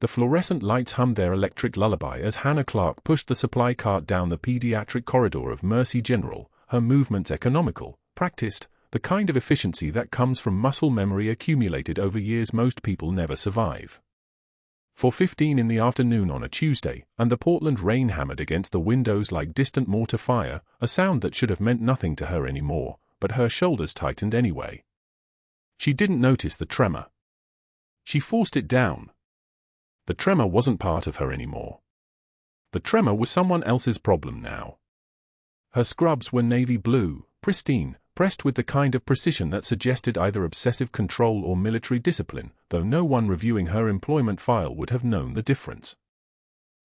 The fluorescent lights hummed their electric lullaby as Hannah Clarke pushed the supply cart down the pediatric corridor of Mercy General, her movements economical, practiced, the kind of efficiency that comes from muscle memory accumulated over years most people never survive. 4:15 in the afternoon on a Tuesday, and the Portland rain hammered against the windows like distant mortar fire, a sound that should have meant nothing to her anymore, but her shoulders tightened anyway. She didn't notice the tremor. She forced it down. The tremor wasn't part of her anymore. The tremor was someone else's problem now. Her scrubs were navy blue, pristine, pressed with the kind of precision that suggested either obsessive control or military discipline, though no one reviewing her employment file would have known the difference.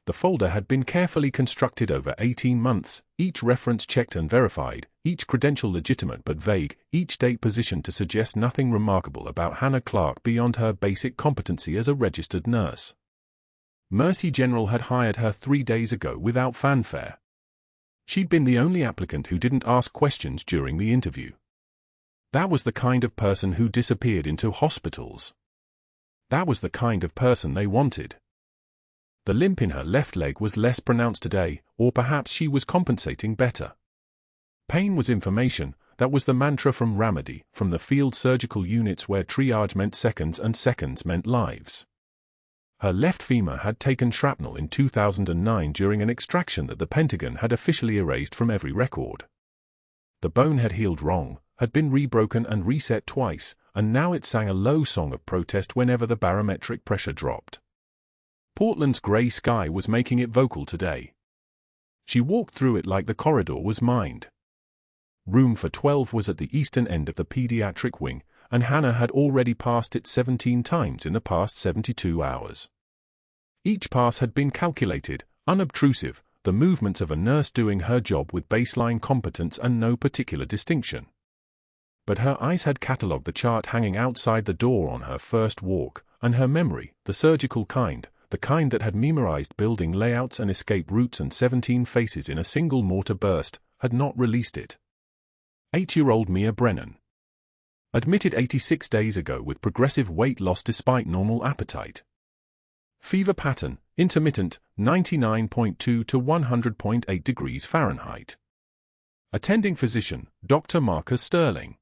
The folder had been carefully constructed over 18 months, each reference checked and verified, each credential legitimate but vague, each date positioned to suggest nothing remarkable about Hannah Clarke beyond her basic competency as a registered nurse. Mercy General had hired her 3 days ago without fanfare. She'd been the only applicant who didn't ask questions during the interview. That was the kind of person who disappeared into hospitals. That was the kind of person they wanted. The limp in her left leg was less pronounced today, or perhaps she was compensating better. Pain was information, that was the mantra from Ramadi, from the field surgical units where triage meant seconds and seconds meant lives. Her left femur had taken shrapnel in 2009 during an extraction that the Pentagon had officially erased from every record. The bone had healed wrong, had been rebroken and reset twice, and now it sang a low song of protest whenever the barometric pressure dropped. Portland's grey sky was making it vocal today. She walked through it like the corridor was mined. Room for 12 was at the eastern end of the pediatric wing, and Hannah had already passed it 17 times in the past 72 hours. Each pass had been calculated, unobtrusive, the movements of a nurse doing her job with baseline competence and no particular distinction. But her eyes had catalogued the chart hanging outside the door on her first walk, and her memory, the surgical kind, the kind that had memorized building layouts and escape routes and 17 faces in a single mortar burst, had not released it. 8-year-old Mia Brennan. Admitted 86 days ago with progressive weight loss despite normal appetite. Fever pattern, intermittent, 99.2 to 100.8 degrees Fahrenheit. Attending physician, Dr. Marcus Sterling.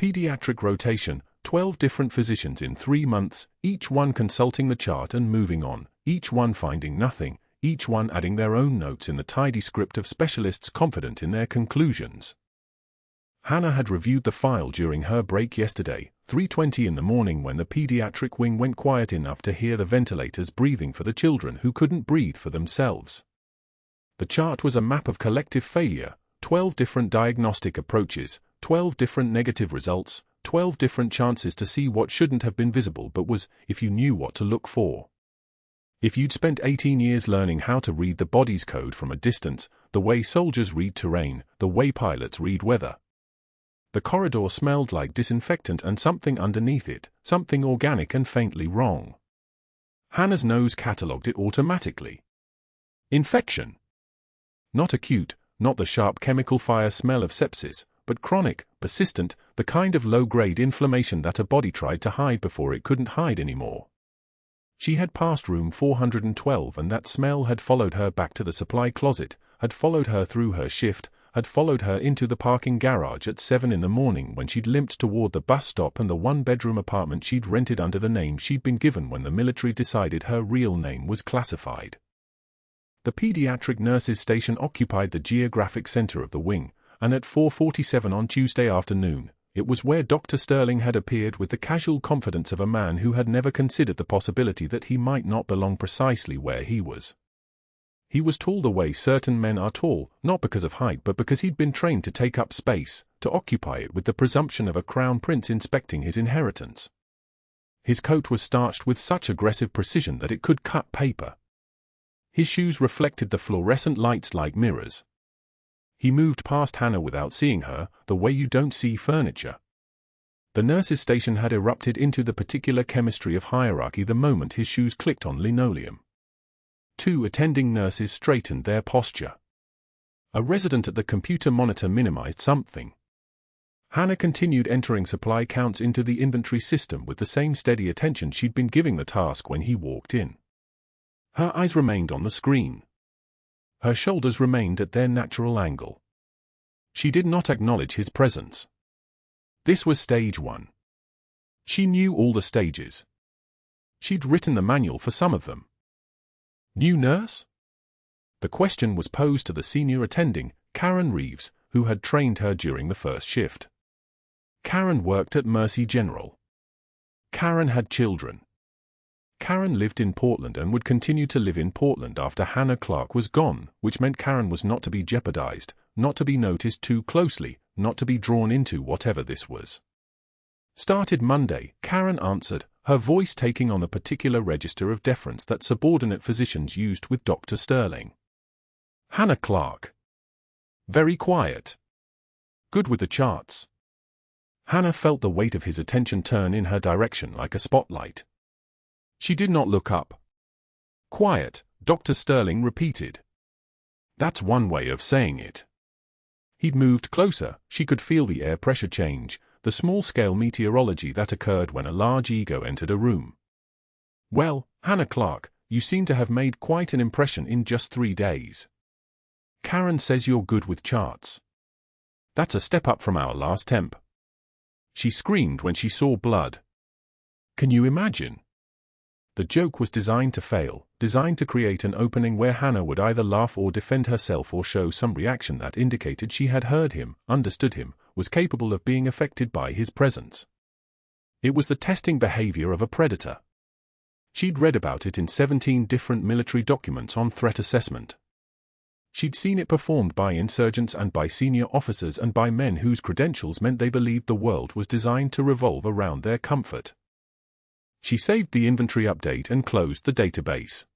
Pediatric rotation, 12 different physicians in 3 months, each one consulting the chart and moving on, each one finding nothing, each one adding their own notes in the tidy script of specialists confident in their conclusions. Hannah had reviewed the file during her break yesterday, 3:20 in the morning, when the pediatric wing went quiet enough to hear the ventilators breathing for the children who couldn't breathe for themselves. The chart was a map of collective failure, 12 different diagnostic approaches, 12 different negative results, 12 different chances to see what shouldn't have been visible but was, if you knew what to look for. If you'd spent 18 years learning how to read the body's code from a distance, the way soldiers read terrain, the way pilots read weather. The corridor smelled like disinfectant and something underneath it, something organic and faintly wrong. Hannah's nose catalogued it automatically. Infection. Not acute, not the sharp chemical fire smell of sepsis, but chronic, persistent, the kind of low-grade inflammation that a body tried to hide before it couldn't hide anymore. She had passed room 412 and that smell had followed her back to the supply closet, had followed her through her shift, had followed her into the parking garage at 7 in the morning when she'd limped toward the bus stop and the one-bedroom apartment she'd rented under the name she'd been given when the military decided her real name was classified. The pediatric nurses' station occupied the geographic center of the wing, and at 4:47 on Tuesday afternoon, it was where Dr. Sterling had appeared with the casual confidence of a man who had never considered the possibility that he might not belong precisely where he was. He was tall the way certain men are tall, not because of height but because he'd been trained to take up space, to occupy it with the presumption of a crown prince inspecting his inheritance. His coat was starched with such aggressive precision that it could cut paper. His shoes reflected the fluorescent lights like mirrors. He moved past Hannah without seeing her, the way you don't see furniture. The nurse's station had erupted into the particular chemistry of hierarchy the moment his shoes clicked on linoleum. 2 attending nurses straightened their posture. A resident at the computer monitor minimized something. Hannah continued entering supply counts into the inventory system with the same steady attention she'd been giving the task when he walked in. Her eyes remained on the screen. Her shoulders remained at their natural angle. She did not acknowledge his presence. This was stage 1. She knew all the stages. She'd written the manual for some of them. New nurse? The question was posed to the senior attending, Karen Reeves, who had trained her during the first shift. Karen worked at Mercy General. Karen had children. Karen lived in Portland and would continue to live in Portland after Hannah Clarke was gone, which meant Karen was not to be jeopardized, not to be noticed too closely, not to be drawn into whatever this was. Started Monday, Karen answered, her voice taking on the particular register of deference that subordinate physicians used with Dr. Sterling. Hannah Clarke. Very quiet. Good with the charts. Hannah felt the weight of his attention turn in her direction like a spotlight. She did not look up. Quiet, Dr. Sterling repeated. That's one way of saying it. He'd moved closer. She could feel the air pressure change, the small-scale meteorology that occurred when a large ego entered a room. Well, Hannah Clarke, you seem to have made quite an impression in just 3 days. Karen says you're good with charts. That's a step up from our last temp. She screamed when she saw blood. Can you imagine? The joke was designed to fail, designed to create an opening where Hannah would either laugh or defend herself or show some reaction that indicated she had heard him, understood him, was capable of being affected by his presence. It was the testing behavior of a predator. She'd read about it in 17 different military documents on threat assessment. She'd seen it performed by insurgents and by senior officers and by men whose credentials meant they believed the world was designed to revolve around their comfort. She saved the inventory update and closed the database.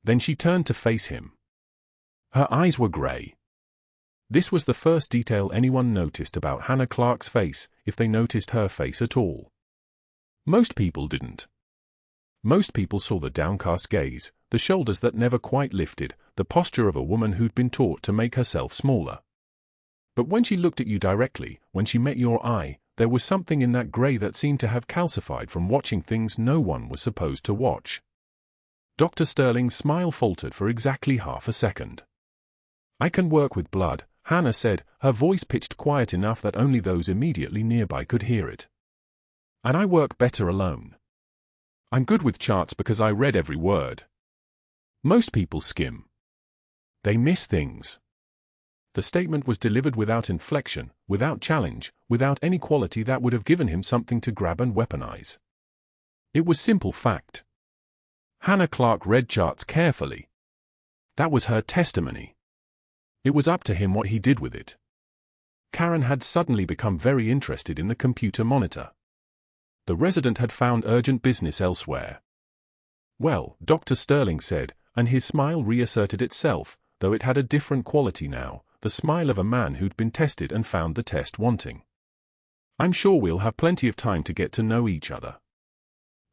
Then she turned to face him. Her eyes were grey. This was the first detail anyone noticed about Hannah Clarke's face, if they noticed her face at all. Most people didn't. Most people saw the downcast gaze, the shoulders that never quite lifted, the posture of a woman who'd been taught to make herself smaller. But when she looked at you directly, when she met your eye, there was something in that grey that seemed to have calcified from watching things no one was supposed to watch. Dr. Sterling's smile faltered for exactly half a second. I can work with blood, Hannah said, her voice pitched quiet enough that only those immediately nearby could hear it. And I work better alone. I'm good with charts because I read every word. Most people skim. They miss things. The statement was delivered without inflection, without challenge, without any quality that would have given him something to grab and weaponize. It was simple fact. Hannah Clarke read charts carefully. That was her testimony. It was up to him what he did with it. Karen had suddenly become very interested in the computer monitor. The resident had found urgent business elsewhere. Well, Dr. Sterling said, and his smile reasserted itself, though it had a different quality now, the smile of a man who'd been tested and found the test wanting. I'm sure we'll have plenty of time to get to know each other.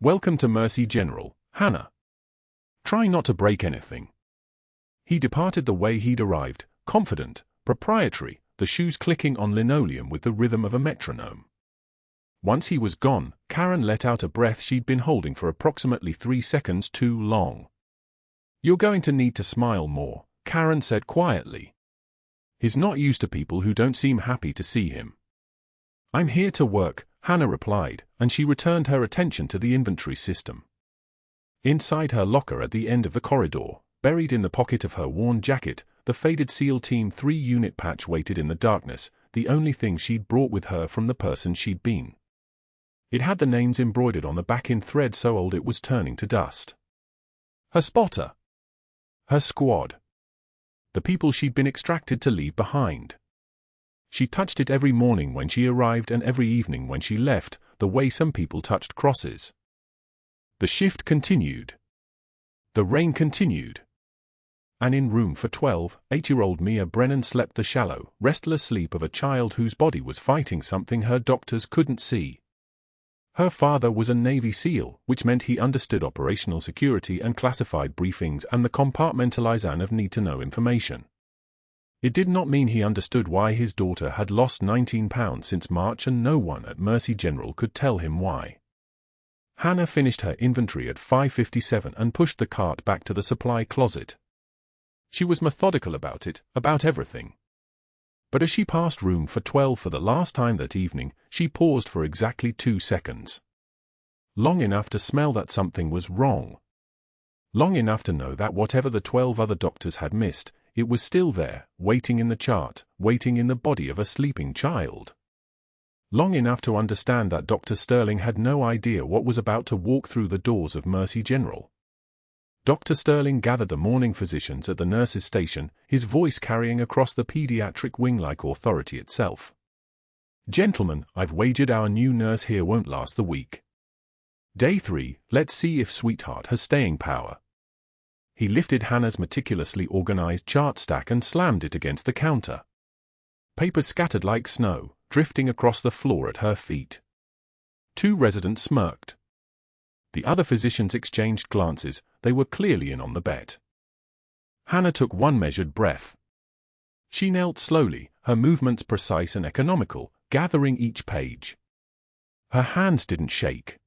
Welcome to Mercy General, Hannah. Try not to break anything. He departed the way he'd arrived, confident, proprietary, the shoes clicking on linoleum with the rhythm of a metronome. Once he was gone, Karen let out a breath she'd been holding for approximately 3 seconds too long. You're going to need to smile more, Karen said quietly. He's not used to people who don't seem happy to see him. I'm here to work, Hannah replied, and she returned her attention to the inventory system. Inside her locker at the end of the corridor, buried in the pocket of her worn jacket, the faded SEAL Team 3 unit patch waited in the darkness, the only thing she'd brought with her from the person she'd been. It had the names embroidered on the back in thread so old it was turning to dust. Her spotter. Her squad. The people she'd been extracted to leave behind. She touched it every morning when she arrived and every evening when she left, the way some people touched crosses. The shift continued. The rain continued. And in room for 12, 8-year-old Mia Brennan slept the shallow, restless sleep of a child whose body was fighting something her doctors couldn't see. Her father was a Navy SEAL, which meant he understood operational security and classified briefings and the compartmentalization of need-to-know information. It did not mean he understood why his daughter had lost 19 pounds since March, and no one at Mercy General could tell him why. Hannah finished her inventory at 5:57 and pushed the cart back to the supply closet. She was methodical about it, about everything. But as she passed room for 12 for the last time that evening, she paused for exactly 2 seconds. Long enough to smell that something was wrong. Long enough to know that whatever the 12 other doctors had missed, it was still there, waiting in the chart, waiting in the body of a sleeping child. Long enough to understand that Dr. Sterling had no idea what was about to walk through the doors of Mercy General. Dr. Sterling gathered the morning physicians at the nurses' station, his voice carrying across the pediatric wing like authority itself. "Gentlemen, I've wagered our new nurse here won't last the week. Day 3, let's see if Sweetheart has staying power." He lifted Hannah's meticulously organized chart stack and slammed it against the counter. Paper scattered like snow, drifting across the floor at her feet. 2 residents smirked. The other physicians exchanged glances. They were clearly in on the bet. Hannah took one measured breath. She knelt slowly, her movements precise and economical, gathering each page. Her hands didn't shake.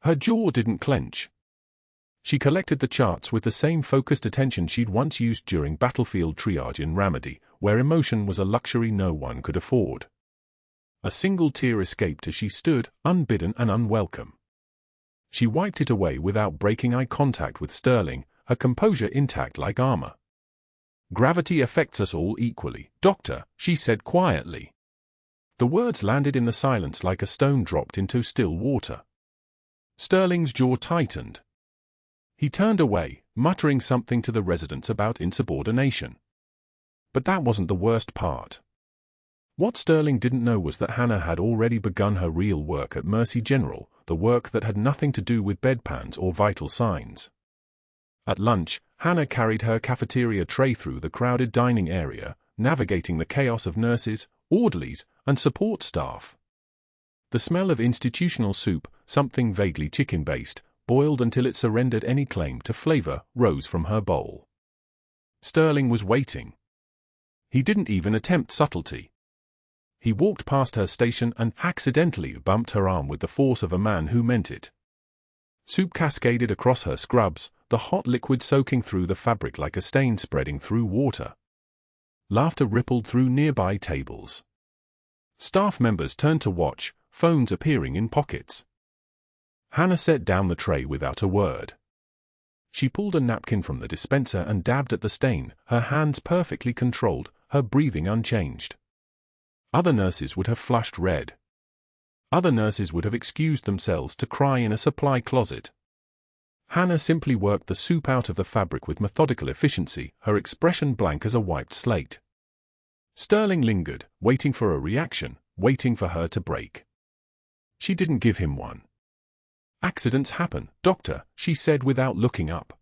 Her jaw didn't clench. She collected the charts with the same focused attention she'd once used during battlefield triage in Ramadi, where emotion was a luxury no one could afford. A single tear escaped as she stood, unbidden and unwelcome. She wiped it away without breaking eye contact with Sterling, her composure intact like armor. "Gravity affects us all equally, Doctor," she said quietly. The words landed in the silence like a stone dropped into still water. Sterling's jaw tightened. He turned away, muttering something to the residents about insubordination. But that wasn't the worst part. What Sterling didn't know was that Hannah had already begun her real work at Mercy General, the work that had nothing to do with bedpans or vital signs. At lunch, Hannah carried her cafeteria tray through the crowded dining area, navigating the chaos of nurses, orderlies, and support staff. The smell of institutional soup, something vaguely chicken-based, boiled until it surrendered any claim to flavor, rose from her bowl. Sterling was waiting. He didn't even attempt subtlety. He walked past her station and accidentally bumped her arm with the force of a man who meant it. Soup cascaded across her scrubs, the hot liquid soaking through the fabric like a stain spreading through water. Laughter rippled through nearby tables. Staff members turned to watch, phones appearing in pockets. Hannah set down the tray without a word. She pulled a napkin from the dispenser and dabbed at the stain, her hands perfectly controlled, her breathing unchanged. Other nurses would have flushed red. Other nurses would have excused themselves to cry in a supply closet. Hannah simply worked the soup out of the fabric with methodical efficiency, her expression blank as a wiped slate. Sterling lingered, waiting for a reaction, waiting for her to break. She didn't give him one. "Accidents happen, Doctor," she said without looking up.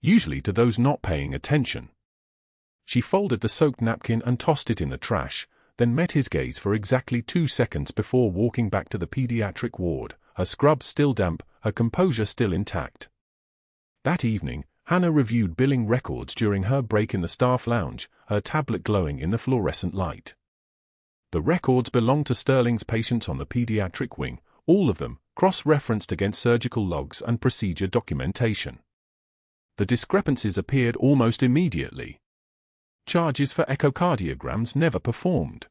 Usually to those not paying attention. She folded the soaked napkin and tossed it in the trash, then met his gaze for exactly 2 seconds before walking back to the pediatric ward, her scrubs still damp, her composure still intact. That evening, Hannah reviewed billing records during her break in the staff lounge, her tablet glowing in the fluorescent light. The records belonged to Sterling's patients on the pediatric wing, all of them, cross-referenced against surgical logs and procedure documentation. The discrepancies appeared almost immediately. Charges for echocardiograms never performed.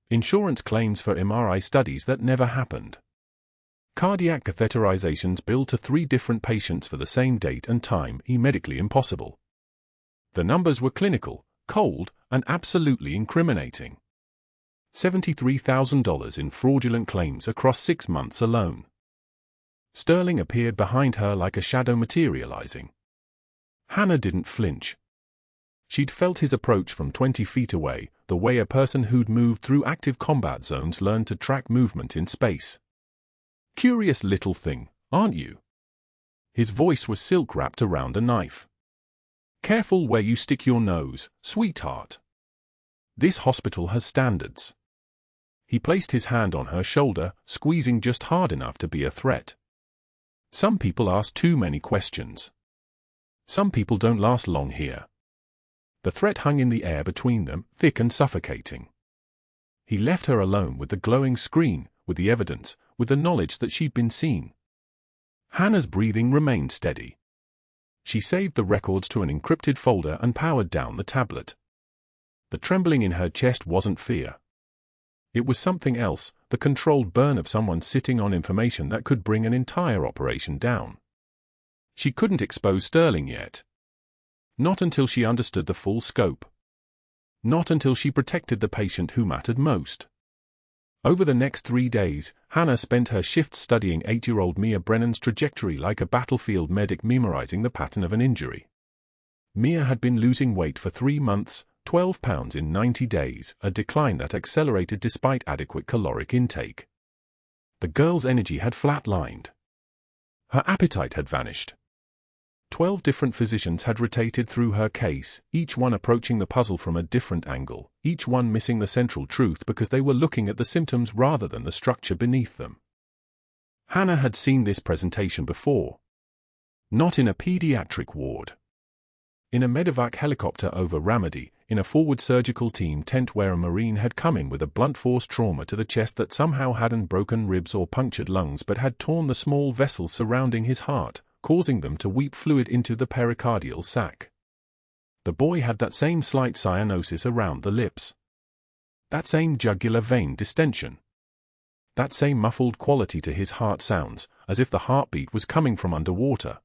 Insurance claims for MRI studies that never happened. Cardiac catheterizations billed to 3 different patients for the same date and time, medically impossible. The numbers were clinical, cold, and absolutely incriminating. $73,000 in fraudulent claims across 6 months alone. Sterling appeared behind her like a shadow materializing. Hannah didn't flinch. She'd felt his approach from 20 feet away, the way a person who'd moved through active combat zones learned to track movement in space. "Curious little thing, aren't you?" His voice was silk wrapped around a knife. "Careful where you stick your nose, sweetheart. This hospital has standards." He placed his hand on her shoulder, squeezing just hard enough to be a threat. "Some people ask too many questions. Some people don't last long here. The threat hung in the air between them, thick and suffocating. He left her alone with the glowing screen, with the evidence, with the knowledge that she'd been seen. Hannah's breathing remained steady. She saved the records to an encrypted folder and powered down the tablet. The trembling in her chest wasn't fear. It was something else, the controlled burn of someone sitting on information that could bring an entire operation down. She couldn't expose Sterling yet. Not until she understood the full scope. Not until she protected the patient who mattered most. Over the next 3 days, Hannah spent her shifts studying 8-year-old Mia Brennan's trajectory like a battlefield medic memorizing the pattern of an injury. Mia had been losing weight for 3 months, 12 pounds in 90 days, a decline that accelerated despite adequate caloric intake. The girl's energy had flatlined. Her appetite had vanished. 12 different physicians had rotated through her case, each one approaching the puzzle from a different angle, each one missing the central truth because they were looking at the symptoms rather than the structure beneath them. Hannah had seen this presentation before. Not in a pediatric ward. In a medevac helicopter over Ramadi, in a forward surgical team tent where a Marine had come in with a blunt force trauma to the chest that somehow hadn't broken ribs or punctured lungs but had torn the small vessels surrounding his heart, causing them to weep fluid into the pericardial sac. The boy had that same slight cyanosis around the lips. That same jugular vein distension. That same muffled quality to his heart sounds, as if the heartbeat was coming from underwater.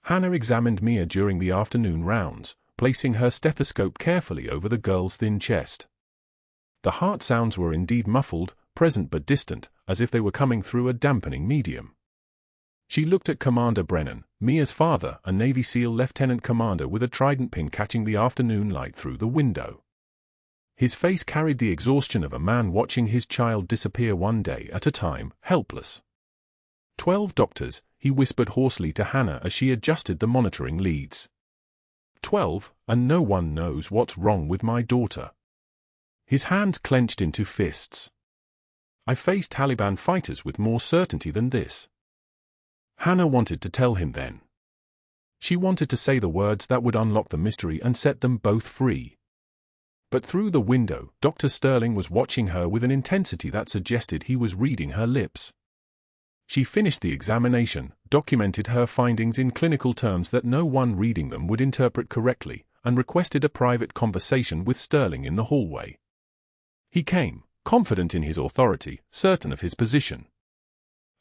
Hannah examined Mia during the afternoon rounds, placing her stethoscope carefully over the girl's thin chest. The heart sounds were indeed muffled, present but distant, as if they were coming through a dampening medium. She looked at Commander Brennan, Mia's father, a Navy SEAL lieutenant commander with a trident pin catching the afternoon light through the window. His face carried the exhaustion of a man watching his child disappear one day at a time, helpless. 12 doctors, he whispered hoarsely to Hannah as she adjusted the monitoring leads. 12, and no one knows what's wrong with my daughter. His hands clenched into fists. I faced Taliban fighters with more certainty than this. Hannah wanted to tell him then. She wanted to say the words that would unlock the mystery and set them both free. But through the window, Dr. Sterling was watching her with an intensity that suggested he was reading her lips. She finished the examination, documented her findings in clinical terms that no one reading them would interpret correctly, and requested a private conversation with Sterling in the hallway. He came, confident in his authority, certain of his position.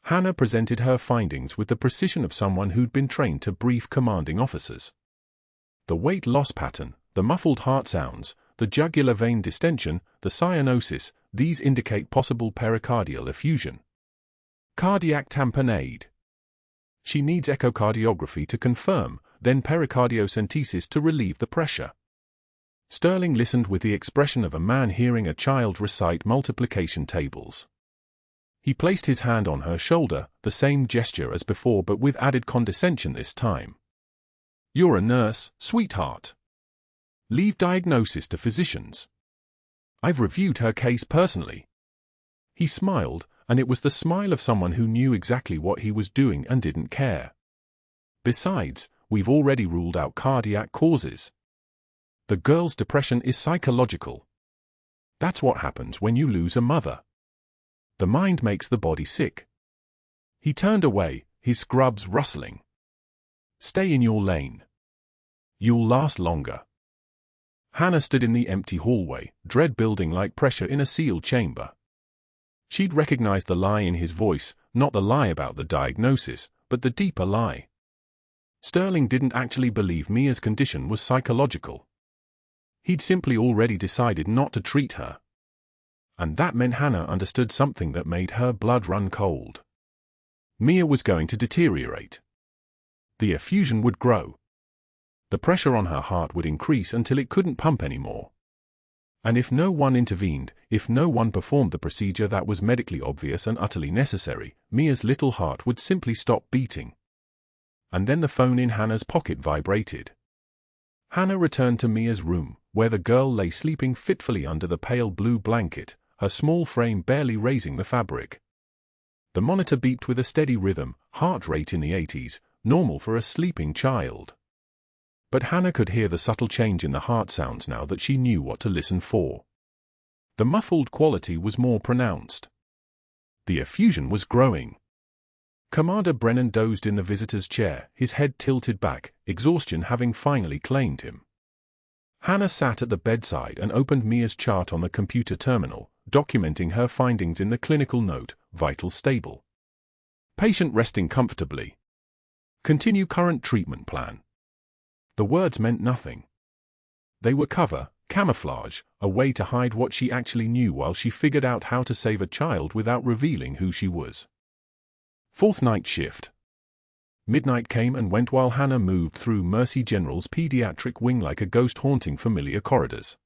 Hannah presented her findings with the precision of someone who'd been trained to brief commanding officers. The weight loss pattern, the muffled heart sounds, the jugular vein distension, the cyanosis, these indicate possible pericardial effusion. Cardiac tamponade. She needs echocardiography to confirm, then pericardiocentesis to relieve the pressure. Sterling listened with the expression of a man hearing a child recite multiplication tables. He placed his hand on her shoulder, the same gesture as before but with added condescension this time. You're a nurse, sweetheart. Leave diagnosis to physicians. I've reviewed her case personally. He smiled, and it was the smile of someone who knew exactly what he was doing and didn't care. Besides, we've already ruled out cardiac causes. The girl's depression is psychological. That's what happens when you lose a mother. The mind makes the body sick. He turned away, his scrubs rustling. Stay in your lane. You'll last longer. Hannah stood in the empty hallway, dread building like pressure in a sealed chamber. She'd recognized the lie in his voice, not the lie about the diagnosis, but the deeper lie. Sterling didn't actually believe Mia's condition was psychological. He'd simply already decided not to treat her. And that meant Hannah understood something that made her blood run cold. Mia was going to deteriorate. The effusion would grow. The pressure on her heart would increase until it couldn't pump anymore. And if no one intervened, if no one performed the procedure that was medically obvious and utterly necessary, Mia's little heart would simply stop beating. And then the phone in Hannah's pocket vibrated. Hannah returned to Mia's room, where the girl lay sleeping fitfully under the pale blue blanket, her small frame barely raising the fabric. The monitor beeped with a steady rhythm, heart rate in the 80s, normal for a sleeping child. But Hannah could hear the subtle change in the heart sounds now that she knew what to listen for. The muffled quality was more pronounced. The effusion was growing. Commander Brennan dozed in the visitor's chair, his head tilted back, exhaustion having finally claimed him. Hannah sat at the bedside and opened Mia's chart on the computer terminal, documenting her findings in the clinical note, vital stable. Patient resting comfortably. Continue current treatment plan. The words meant nothing. They were cover, camouflage, a way to hide what she actually knew while she figured out how to save a child without revealing who she was. Fourth night shift. Midnight came and went while Hannah moved through Mercy General's pediatric wing like a ghost haunting familiar corridors.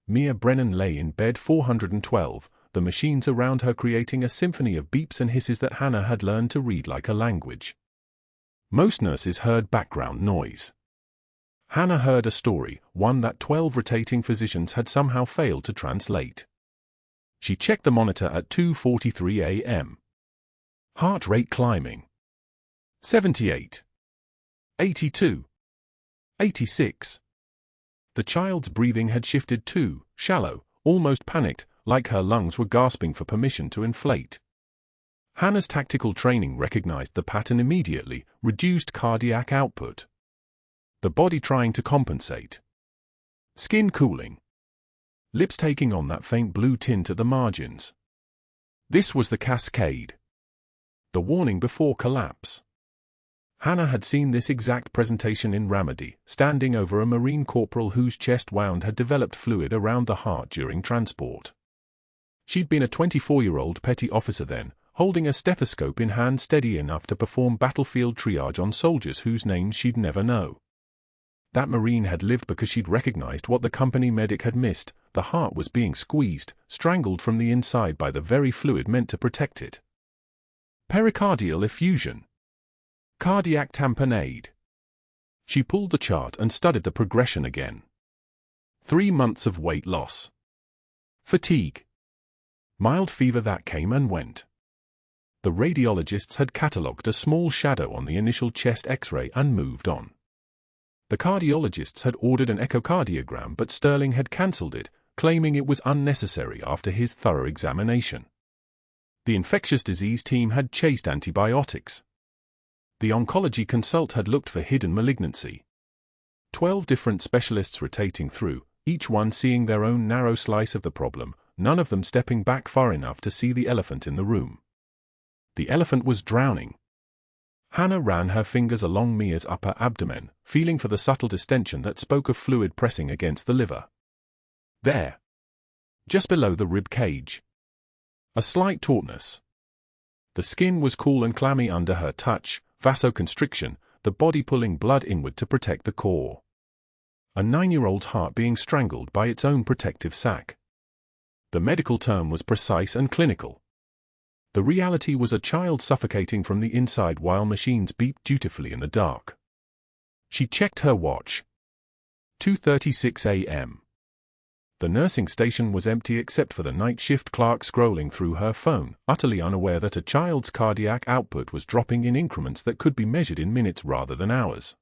Mia Brennan lay in bed 412, the machines around her creating a symphony of beeps and hisses that Hannah had learned to read like a language. Most nurses heard background noise. Hannah heard a story, one that 12 rotating physicians had somehow failed to translate. She checked the monitor at 2:43 a.m. Heart rate climbing. 78. 82. 86. The child's breathing had shifted too, shallow, almost panicked, like her lungs were gasping for permission to inflate. Hannah's tactical training recognized the pattern immediately, reduced cardiac output. The body trying to compensate. Skin cooling. Lips taking on that faint blue tint at the margins. This was the cascade. The warning before collapse. Hannah had seen this exact presentation in Ramadi, standing over a Marine corporal whose chest wound had developed fluid around the heart during transport. She'd been a 24-year-old petty officer then, holding a stethoscope in hand steady enough to perform battlefield triage on soldiers whose names she'd never know. That Marine had lived because she'd recognized what the company medic had missed. The heart was being squeezed, strangled from the inside by the very fluid meant to protect it. Pericardial effusion. Cardiac tamponade. She pulled the chart and studied the progression again. 3 months of weight loss. Fatigue. Mild fever that came and went. The radiologists had catalogued a small shadow on the initial chest X-ray and moved on. The cardiologists had ordered an echocardiogram, but Sterling had cancelled it, claiming it was unnecessary after his thorough examination. The infectious disease team had chased antibiotics. The oncology consult had looked for hidden malignancy. 12 different specialists rotating through, each one seeing their own narrow slice of the problem, none of them stepping back far enough to see the elephant in the room. The elephant was drowning. Hannah ran her fingers along Mia's upper abdomen, feeling for the subtle distension that spoke of fluid pressing against the liver. There. Just below the rib cage. A slight tautness. The skin was cool and clammy under her touch, vasoconstriction, the body pulling blood inward to protect the core. A 9-year-old's heart being strangled by its own protective sac. The medical term was precise and clinical. The reality was a child suffocating from the inside while machines beeped dutifully in the dark. She checked her watch. 2:36 a.m. The nursing station was empty except for the night shift Clarke scrolling through her phone, utterly unaware that a child's cardiac output was dropping in increments that could be measured in minutes rather than hours.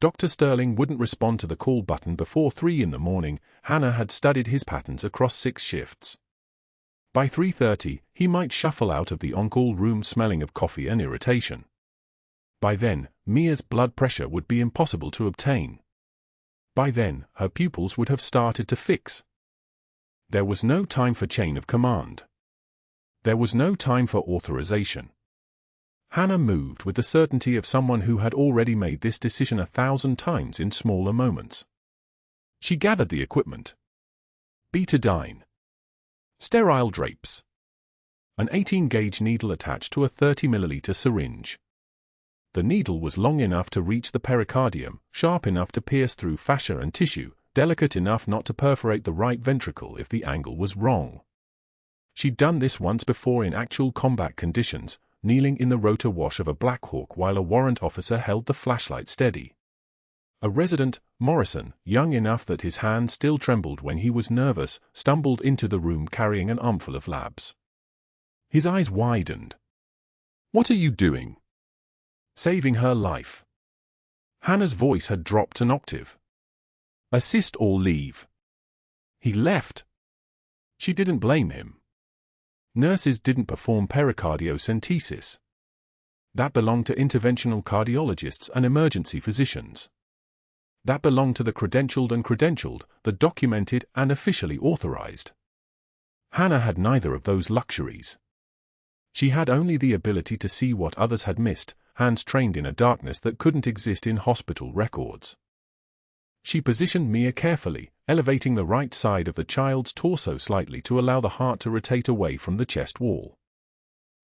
Dr. Sterling wouldn't respond to the call button before 3 in the morning. Hannah had studied his patterns across 6 shifts. By 3:30, he might shuffle out of the on-call room smelling of coffee and irritation. By then, Mia's blood pressure would be impossible to obtain. By then, her pupils would have started to fix. There was no time for chain of command. There was no time for authorization. Hannah moved with the certainty of someone who had already made this decision 1,000 times in smaller moments. She gathered the equipment. Betadine. Sterile drapes. An 18-gauge needle attached to a 30-milliliter syringe. The needle was long enough to reach the pericardium, sharp enough to pierce through fascia and tissue, delicate enough not to perforate the right ventricle if the angle was wrong. She'd done this once before in actual combat conditions, kneeling in the rotor wash of a Black Hawk while a warrant officer held the flashlight steady. A resident, Morrison, young enough that his hand still trembled when he was nervous, stumbled into the room carrying an armful of labs. His eyes widened. "What are you doing?" "Saving her life." Hannah's voice had dropped an octave. Assist or leave. He left. She didn't blame him. Nurses didn't perform pericardiocentesis. That belonged to interventional cardiologists and emergency physicians. That belonged to the credentialed, the documented and officially authorized. Hannah had neither of those luxuries. She had only the ability to see what others had missed, hands trained in a darkness that couldn't exist in hospital records. She positioned Mia carefully, elevating the right side of the child's torso slightly to allow the heart to rotate away from the chest wall.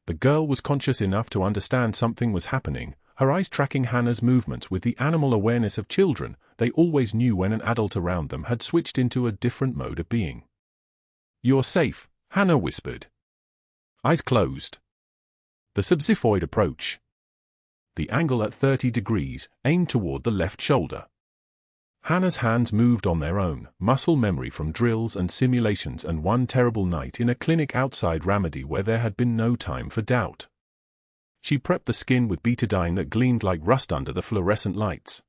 The girl was conscious enough to understand something was happening, her eyes tracking Hannah's movements with the animal awareness of children. They always knew when an adult around them had switched into a different mode of being. "You're safe," Hannah whispered. Eyes closed. The subxiphoid approach. The angle at 30 degrees, aimed toward the left shoulder. Hannah's hands moved on their own, muscle memory from drills and simulations and one terrible night in a clinic outside Ramadi where there had been no time for doubt. She prepped the skin with betadine that gleamed like rust under the fluorescent lights.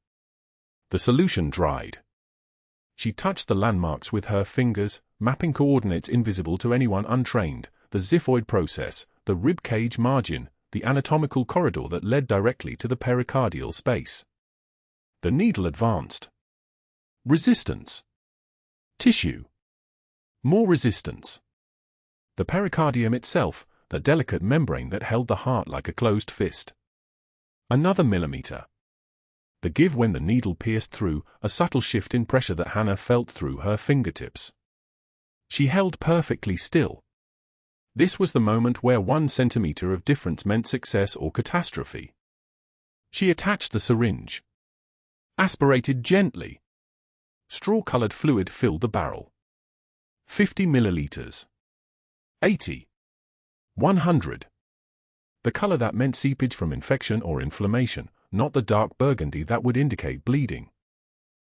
The solution dried. She touched the landmarks with her fingers, mapping coordinates invisible to anyone untrained, the xiphoid process, the rib cage margin, the anatomical corridor that led directly to the pericardial space. The needle advanced. Resistance. Tissue. More resistance. The pericardium itself, the delicate membrane that held the heart like a closed fist. Another millimeter. The give when the needle pierced through, a subtle shift in pressure that Hannah felt through her fingertips. She held perfectly still. This was the moment where 1 centimeter of difference meant success or catastrophe. She attached the syringe. Aspirated gently. Straw-colored fluid filled the barrel. 50 milliliters. 80. 100. The color that meant seepage from infection or inflammation, not the dark burgundy that would indicate bleeding.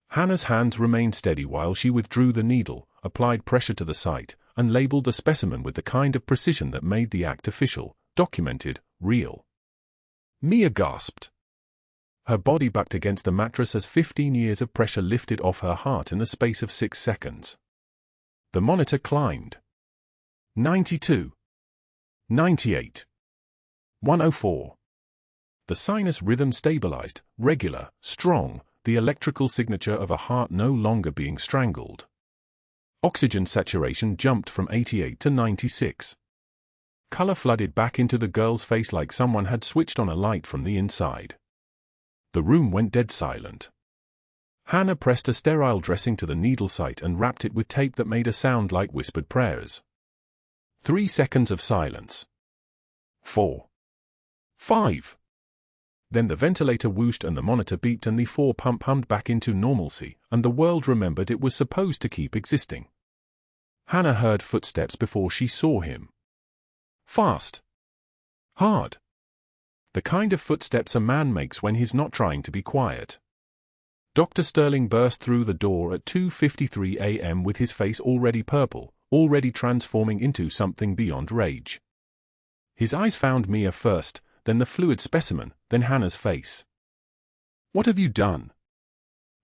Hannah's hands remained steady while she withdrew the needle, applied pressure to the site, and labeled the specimen with the kind of precision that made the act official, documented, real. Mia gasped. Her body bucked against the mattress as 15 years of pressure lifted off her heart in the space of 6 seconds. The monitor climbed. 92. 98. 104. The sinus rhythm stabilized, regular, strong, the electrical signature of a heart no longer being strangled. Oxygen saturation jumped from 88 to 96. Color flooded back into the girl's face like someone had switched on a light from the inside. The room went dead silent. Hannah pressed a sterile dressing to the needle site and wrapped it with tape that made a sound like whispered prayers. 3 seconds of silence. 4. 5. Then the ventilator whooshed and the monitor beeped and the 4-pump hummed back into normalcy, and the world remembered it was supposed to keep existing. Hannah heard footsteps before she saw him. Fast. Hard. The kind of footsteps a man makes when he's not trying to be quiet. Dr. Sterling burst through the door at 2:53 a.m. with his face already purple, already transforming into something beyond rage. His eyes found Mia first, then the fluid specimen, then Hannah's face. "What have you done?"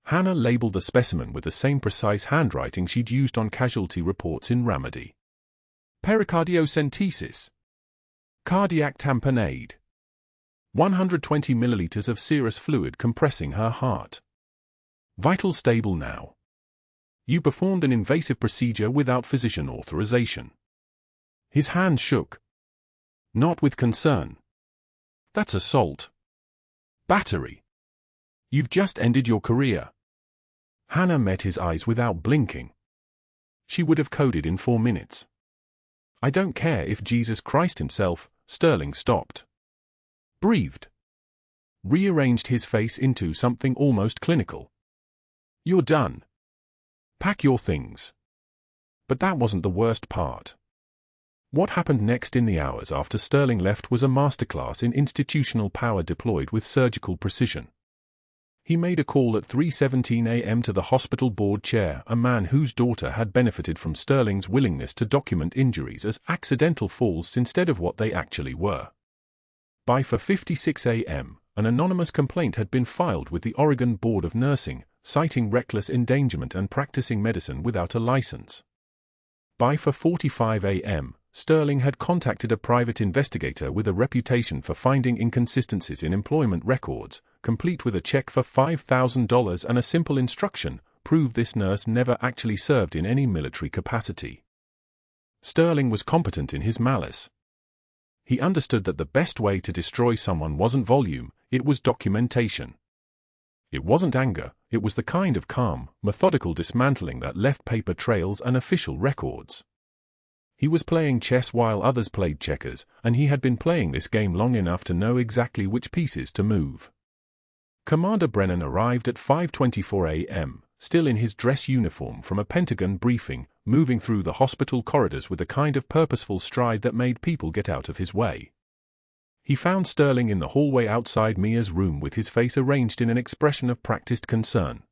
Hannah labeled the specimen with the same precise handwriting she'd used on casualty reports in Ramadi. Pericardiocentesis. Cardiac tamponade. 120 milliliters of serous fluid compressing her heart. Vital stable now. You performed an invasive procedure without physician authorization. His hand shook. Not with concern. That's assault. Battery. You've just ended your career. Hannah met his eyes without blinking. She would have coded in 4 minutes. I don't care if Jesus Christ himself. Sterling stopped. Breathed. Rearranged his face into something almost clinical. You're done. Pack your things. But that wasn't the worst part. What happened next in the hours after Sterling left was a masterclass in institutional power deployed with surgical precision. He made a call at 3:17 a.m. to the hospital board chair, a man whose daughter had benefited from Sterling's willingness to document injuries as accidental falls instead of what they actually were. By 4:56 a.m., an anonymous complaint had been filed with the Oregon Board of Nursing, citing reckless endangerment and practicing medicine without a license. By 4:45 a.m., Sterling had contacted a private investigator with a reputation for finding inconsistencies in employment records, complete with a check for $5,000 and a simple instruction: prove this nurse never actually served in any military capacity. Sterling was competent in his malice. He understood that the best way to destroy someone wasn't volume, it was documentation. It wasn't anger, it was the kind of calm, methodical dismantling that left paper trails and official records. He was playing chess while others played checkers, and he had been playing this game long enough to know exactly which pieces to move. Commander Brennan arrived at 5:24 a.m., still in his dress uniform from a Pentagon briefing, moving through the hospital corridors with a kind of purposeful stride that made people get out of his way. He found Sterling in the hallway outside Mia's room with his face arranged in an expression of practiced concern.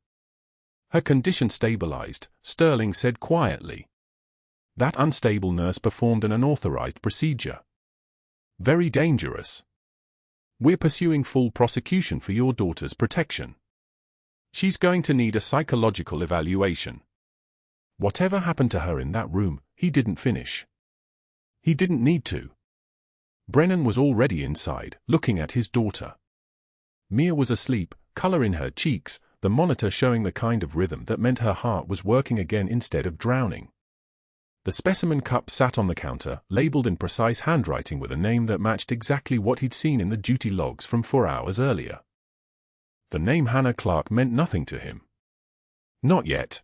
Her condition stabilized, Sterling said quietly. That unstable nurse performed an unauthorized procedure. Very dangerous. We're pursuing full prosecution for your daughter's protection. She's going to need a psychological evaluation. Whatever happened to her in that room, he didn't finish. He didn't need to. Brennan was already inside, looking at his daughter. Mia was asleep, color in her cheeks, the monitor showing the kind of rhythm that meant her heart was working again instead of drowning. The specimen cup sat on the counter, labeled in precise handwriting with a name that matched exactly what he'd seen in the duty logs from 4 hours earlier. The name Hannah Clarke meant nothing to him. Not yet.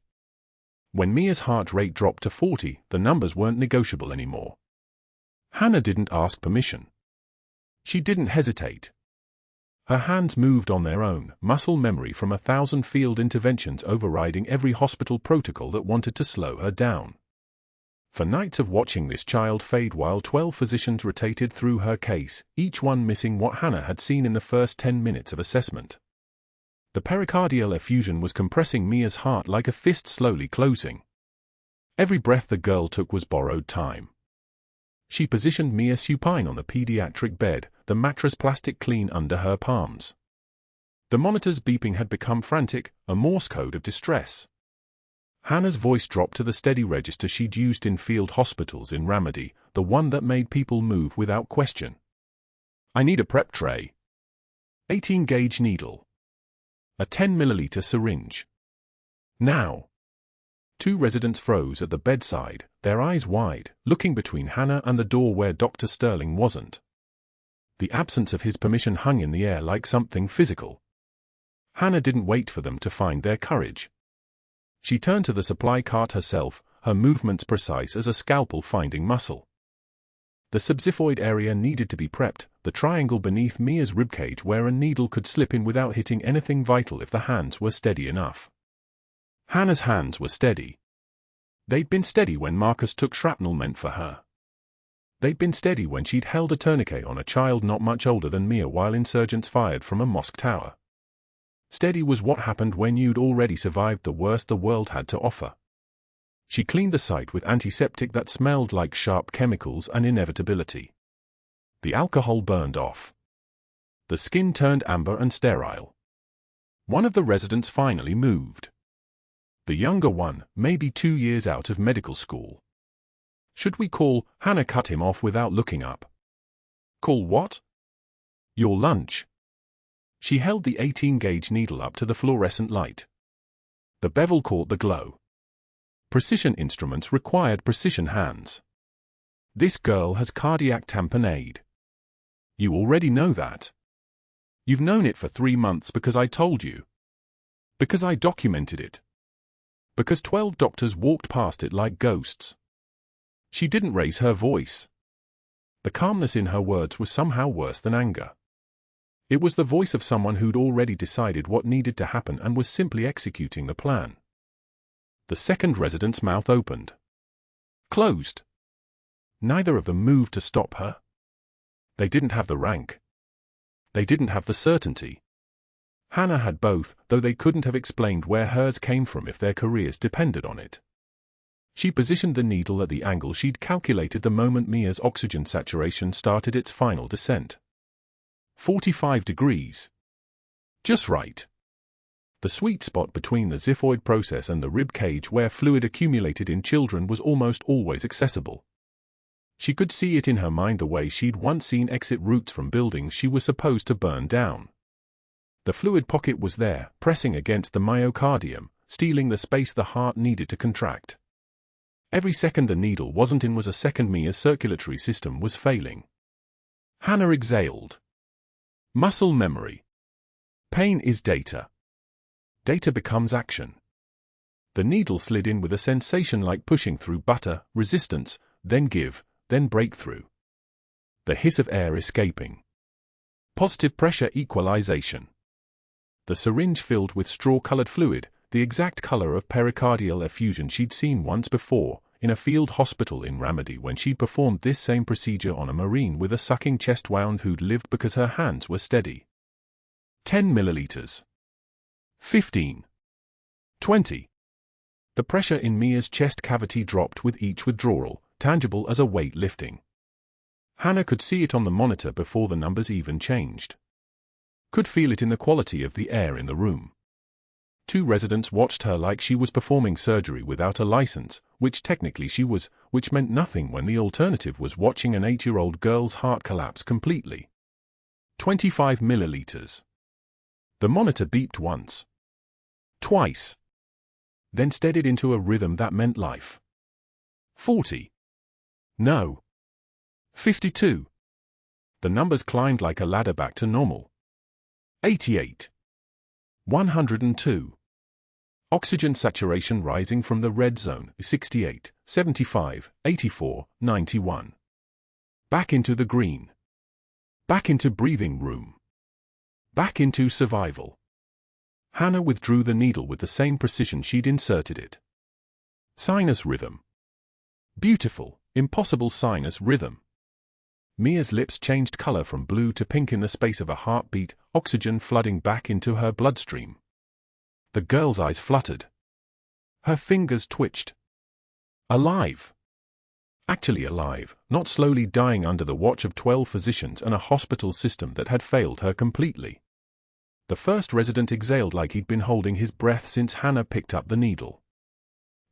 When Mia's heart rate dropped to 40, the numbers weren't negotiable anymore. Hannah didn't ask permission. She didn't hesitate. Her hands moved on their own, muscle memory from 1,000 field interventions overriding every hospital protocol that wanted to slow her down. For nights of watching this child fade while 12 physicians rotated through her case, each one missing what Hannah had seen in the first 10 minutes of assessment. The pericardial effusion was compressing Mia's heart like a fist slowly closing. Every breath the girl took was borrowed time. She positioned Mia supine on the pediatric bed, the mattress plastic clean under her palms. The monitor's beeping had become frantic, a Morse code of distress. Hannah's voice dropped to the steady register she'd used in field hospitals in Ramadi, the one that made people move without question. I need a prep tray. 18-gauge needle. A 10-milliliter syringe. Now. 2 residents froze at the bedside, their eyes wide, looking between Hannah and the door where Dr. Sterling wasn't. The absence of his permission hung in the air like something physical. Hannah didn't wait for them to find their courage. She turned to the supply cart herself, her movements precise as a scalpel-finding muscle. The subxiphoid area needed to be prepped, the triangle beneath Mia's ribcage where a needle could slip in without hitting anything vital if the hands were steady enough. Hannah's hands were steady. They'd been steady when Marcus took shrapnel meant for her. They'd been steady when she'd held a tourniquet on a child not much older than Mia while insurgents fired from a mosque tower. Steady was what happened when you'd already survived the worst the world had to offer. She cleaned the site with antiseptic that smelled like sharp chemicals and inevitability. The alcohol burned off. The skin turned amber and sterile. One of the residents finally moved. The younger one, maybe 2 years out of medical school. Should we call? Hannah cut him off without looking up. Call what? Your lunch. She held the 18-gauge needle up to the fluorescent light. The bevel caught the glow. Precision instruments required precision hands. This girl has cardiac tamponade. You already know that. You've known it for 3 months because I told you. Because I documented it. Because 12 doctors walked past it like ghosts. She didn't raise her voice. The calmness in her words was somehow worse than anger. It was the voice of someone who'd already decided what needed to happen and was simply executing the plan. The second resident's mouth opened. Closed. Neither of them moved to stop her. They didn't have the rank. They didn't have the certainty. Hannah had both, though they couldn't have explained where hers came from if their careers depended on it. She positioned the needle at the angle she'd calculated the moment Mia's oxygen saturation started its final descent. 45 degrees. Just right. The sweet spot between the xiphoid process and the rib cage where fluid accumulated in children was almost always accessible. She could see it in her mind the way she'd once seen exit routes from buildings she was supposed to burn down. The fluid pocket was there, pressing against the myocardium, stealing the space the heart needed to contract. Every second the needle wasn't in was a second Mia's circulatory system was failing. Hannah exhaled. Muscle memory. Pain is data. Data becomes action. The needle slid in with a sensation like pushing through butter, resistance, then give, then breakthrough. The hiss of air escaping. Positive pressure equalization. The syringe filled with straw-colored fluid, the exact color of pericardial effusion she'd seen once before, in a field hospital in Ramadi when she'd performed this same procedure on a Marine with a sucking chest wound who'd lived because her hands were steady. 10 milliliters. 15. 20. The pressure in Mia's chest cavity dropped with each withdrawal, tangible as a weight lifting. Hannah could see it on the monitor before the numbers even changed. Could feel it in the quality of the air in the room. 2 residents watched her like she was performing surgery without a license, which technically she was, which meant nothing when the alternative was watching an 8-year-old girl's heart collapse completely. 25 milliliters. The monitor beeped once. Twice. Then steadied into a rhythm that meant life. 40. No. 52. The numbers climbed like a ladder back to normal. 88. 102. Oxygen saturation rising from the red zone, 68, 75, 84, 91. Back into the green. Back into breathing room. Back into survival. Hannah withdrew the needle with the same precision she'd inserted it. Sinus rhythm. Beautiful, impossible sinus rhythm. Mia's lips changed color from blue to pink in the space of a heartbeat, oxygen flooding back into her bloodstream. The girl's eyes fluttered. Her fingers twitched. Alive. Actually alive, not slowly dying under the watch of 12 physicians and a hospital system that had failed her completely. The first resident exhaled like he'd been holding his breath since Hannah picked up the needle.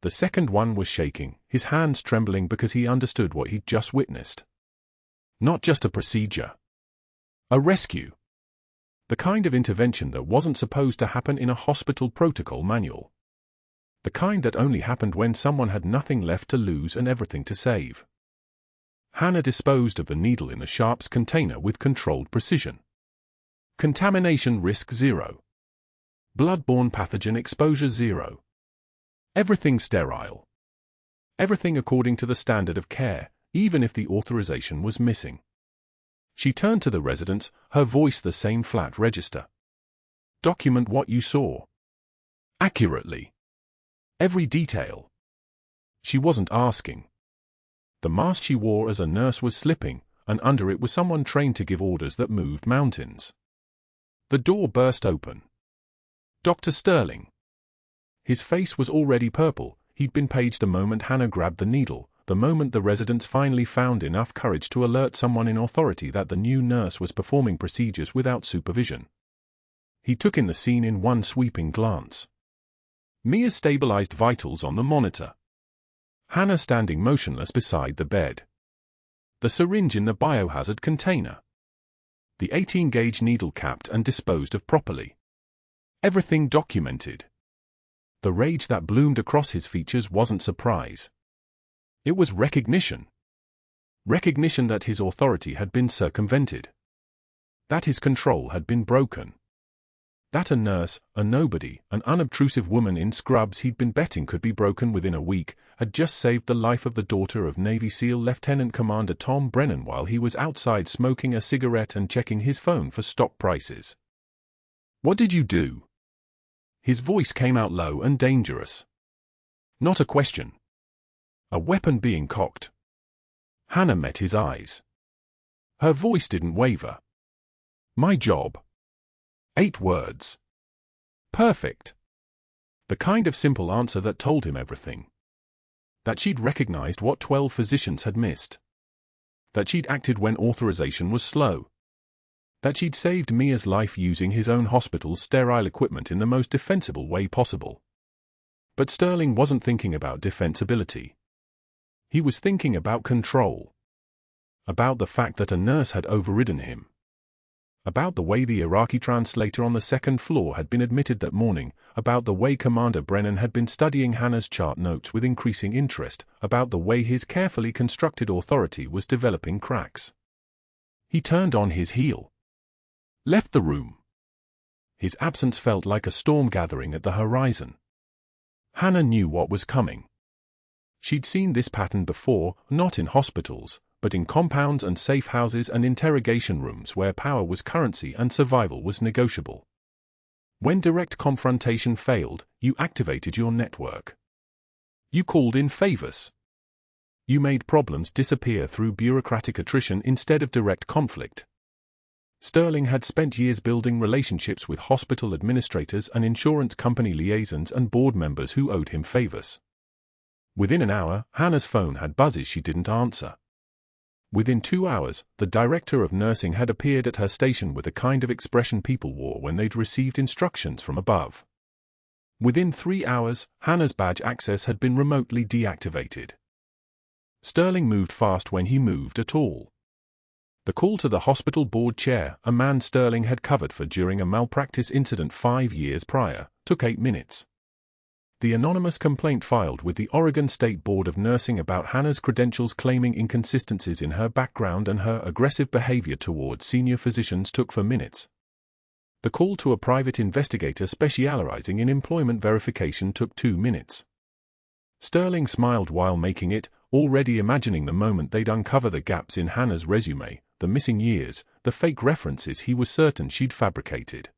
The second one was shaking, his hands trembling because he understood what he'd just witnessed. Not just a procedure. A rescue. The kind of intervention that wasn't supposed to happen in a hospital protocol manual. The kind that only happened when someone had nothing left to lose and everything to save. Hannah disposed of the needle in the sharps container with controlled precision. Contamination risk 0. Bloodborne pathogen exposure 0. Everything sterile. Everything according to the standard of care, even if the authorization was missing. She turned to the residents, her voice the same flat register. Document what you saw. Accurately. Every detail. She wasn't asking. The mask she wore as a nurse was slipping, and under it was someone trained to give orders that moved mountains. The door burst open. Dr. Sterling. His face was already purple, he'd been paged the moment Hannah grabbed the needle, the moment the residents finally found enough courage to alert someone in authority that the new nurse was performing procedures without supervision. He took in the scene in one sweeping glance. Mia stabilized vitals on the monitor. Hannah standing motionless beside the bed. The syringe in the biohazard container. The 18-gauge needle capped and disposed of properly. Everything documented. The rage that bloomed across his features wasn't surprise. It was recognition. Recognition that his authority had been circumvented. That his control had been broken. That a nurse, a nobody, an unobtrusive woman in scrubs he'd been betting could be broken within a week, had just saved the life of the daughter of Navy SEAL Lieutenant Commander Tom Brennan while he was outside smoking a cigarette and checking his phone for stock prices. What did you do? His voice came out low and dangerous. Not a question. A weapon being cocked. Hannah met his eyes. Her voice didn't waver. My job. 8 words. Perfect. The kind of simple answer that told him everything. That she'd recognized what 12 physicians had missed. That she'd acted when authorization was slow. That she'd saved Mia's life using his own hospital's sterile equipment in the most defensible way possible. But Sterling wasn't thinking about defensibility. He was thinking about control. About the fact that a nurse had overridden him. About the way the Iraqi translator on the second floor had been admitted that morning, about the way Commander Brennan had been studying Hannah's chart notes with increasing interest, about the way his carefully constructed authority was developing cracks. He turned on his heel. Left the room. His absence felt like a storm gathering at the horizon. Hannah knew what was coming. She'd seen this pattern before, not in hospitals, but in compounds and safe houses and interrogation rooms where power was currency and survival was negotiable. When direct confrontation failed, you activated your network. You called in favors. You made problems disappear through bureaucratic attrition instead of direct conflict. Sterling had spent years building relationships with hospital administrators and insurance company liaisons and board members who owed him favors. Within an hour, Hannah's phone had buzzes she didn't answer. Within 2 hours, the director of nursing had appeared at her station with the kind of expression people wore when they'd received instructions from above. Within 3 hours, Hannah's badge access had been remotely deactivated. Sterling moved fast when he moved at all. The call to the hospital board chair, a man Sterling had covered for during a malpractice incident 5 years prior, took 8 minutes. The anonymous complaint filed with the Oregon State Board of Nursing about Hannah's credentials claiming inconsistencies in her background and her aggressive behavior toward senior physicians took 4 minutes. The call to a private investigator specializing in employment verification took 2 minutes. Sterling smiled while making it, already imagining the moment they'd uncover the gaps in Hannah's resume, the missing years, the fake references he was certain she'd fabricated.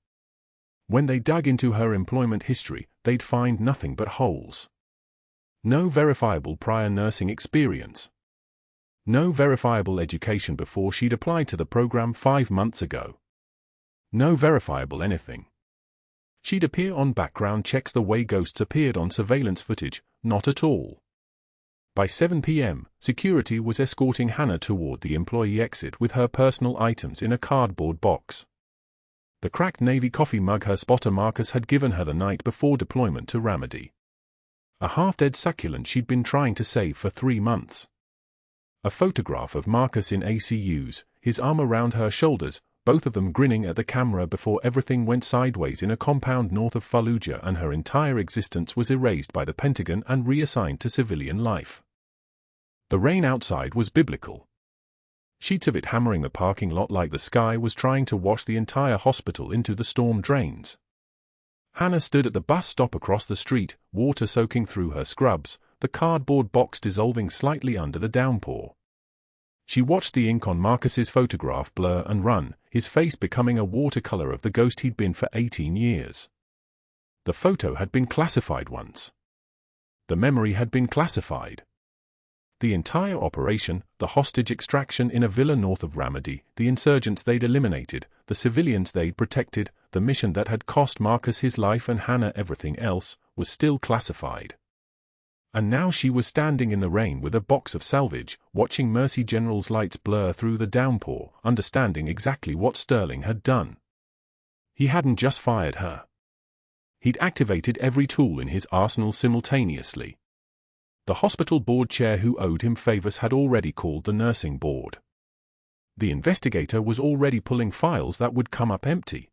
When they dug into her employment history, they'd find nothing but holes. No verifiable prior nursing experience. No verifiable education before she'd applied to the program 5 months ago. No verifiable anything. She'd appear on background checks the way ghosts appeared on surveillance footage, not at all. By 7 p.m., security was escorting Hannah toward the employee exit with her personal items in a cardboard box. The cracked navy coffee mug her spotter Marcus had given her the night before deployment to Ramadi. A half-dead succulent she'd been trying to save for 3 months. A photograph of Marcus in ACUs, his arm around her shoulders, both of them grinning at the camera before everything went sideways in a compound north of Fallujah and her entire existence was erased by the Pentagon and reassigned to civilian life. The rain outside was biblical. Sheets of it hammering the parking lot like the sky was trying to wash the entire hospital into the storm drains. Hannah stood at the bus stop across the street, water soaking through her scrubs, the cardboard box dissolving slightly under the downpour. She watched the ink on Marcus's photograph blur and run, his face becoming a watercolor of the ghost he'd been for 18 years. The photo had been classified once. The memory had been classified. The entire operation, the hostage extraction in a villa north of Ramadi, the insurgents they'd eliminated, the civilians they'd protected, the mission that had cost Marcus his life and Hannah everything else, was still classified. And now she was standing in the rain with a box of salvage, watching Mercy General's lights blur through the downpour, understanding exactly what Sterling had done. He hadn't just fired her. He'd activated every tool in his arsenal simultaneously. The hospital board chair who owed him favors had already called the nursing board. The investigator was already pulling files that would come up empty.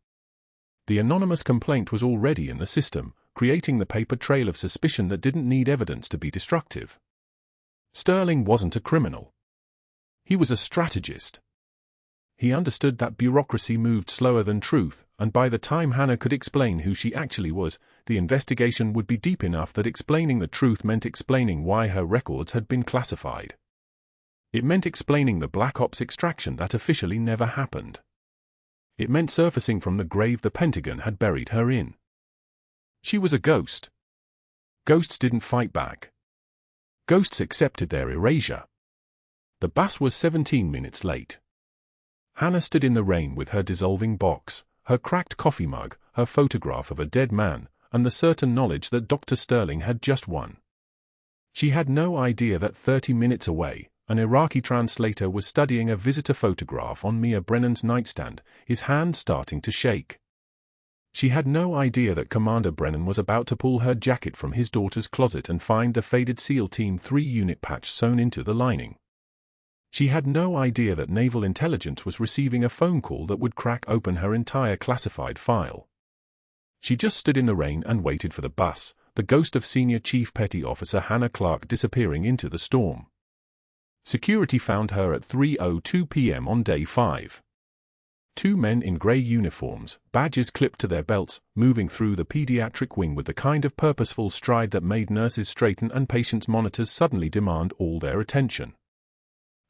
The anonymous complaint was already in the system, creating the paper trail of suspicion that didn't need evidence to be destructive. Sterling wasn't a criminal. He was a strategist. He understood that bureaucracy moved slower than truth, and by the time Hannah could explain who she actually was, the investigation would be deep enough that explaining the truth meant explaining why her records had been classified. It meant explaining the Black Ops extraction that officially never happened. It meant surfacing from the grave the Pentagon had buried her in. She was a ghost. Ghosts didn't fight back. Ghosts accepted their erasure. The bus was 17 minutes late. Hannah stood in the rain with her dissolving box, her cracked coffee mug, her photograph of a dead man, and the certain knowledge that Dr. Sterling had just won. She had no idea that 30 minutes away, An Iraqi translator was studying a visitor photograph on Mia Brennan's nightstand, his hand starting to shake. She had no idea that Commander Brennan was about to pull her jacket from his daughter's closet and find the faded SEAL Team 3 unit patch sewn into the lining. She had no idea that Naval Intelligence was receiving a phone call that would crack open her entire classified file. She just stood in the rain and waited for the bus, the ghost of Senior Chief Petty Officer Hannah Clarke disappearing into the storm. Security found her at 3:02 p.m. on day 5. Two men in grey uniforms, badges clipped to their belts, moving through the pediatric wing with the kind of purposeful stride that made nurses straighten and patients' monitors suddenly demand all their attention.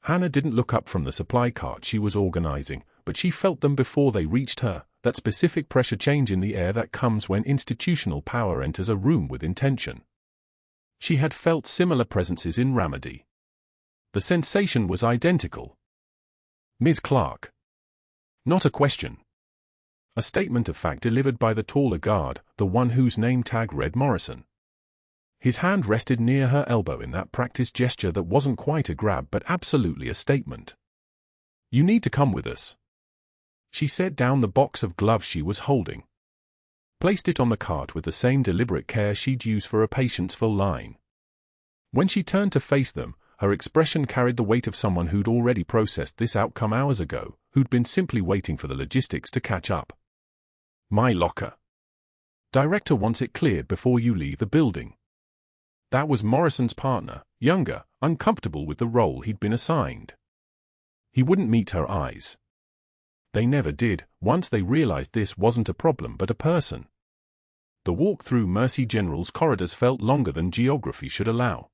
Hannah didn't look up from the supply cart she was organizing, but she felt them before they reached her, that specific pressure change in the air that comes when institutional power enters a room with intention. She had felt similar presences in Ramadi. The sensation was identical. Ms. Clarke. Not a question. A statement of fact delivered by the taller guard, the one whose name tag read Morrison. His hand rested near her elbow in that practiced gesture that wasn't quite a grab but absolutely a statement. "You need to come with us." She set down the box of gloves she was holding. Placed it on the cart with the same deliberate care she'd use for a patient's full line. When she turned to face them, her expression carried the weight of someone who'd already processed this outcome hours ago, who'd been simply waiting for the logistics to catch up. "My locker. Director wants it cleared before you leave the building." That was Morrison's partner, younger, uncomfortable with the role he'd been assigned. He wouldn't meet her eyes. They never did, once they realized this wasn't a problem but a person. The walk through Mercy General's corridors felt longer than geography should allow.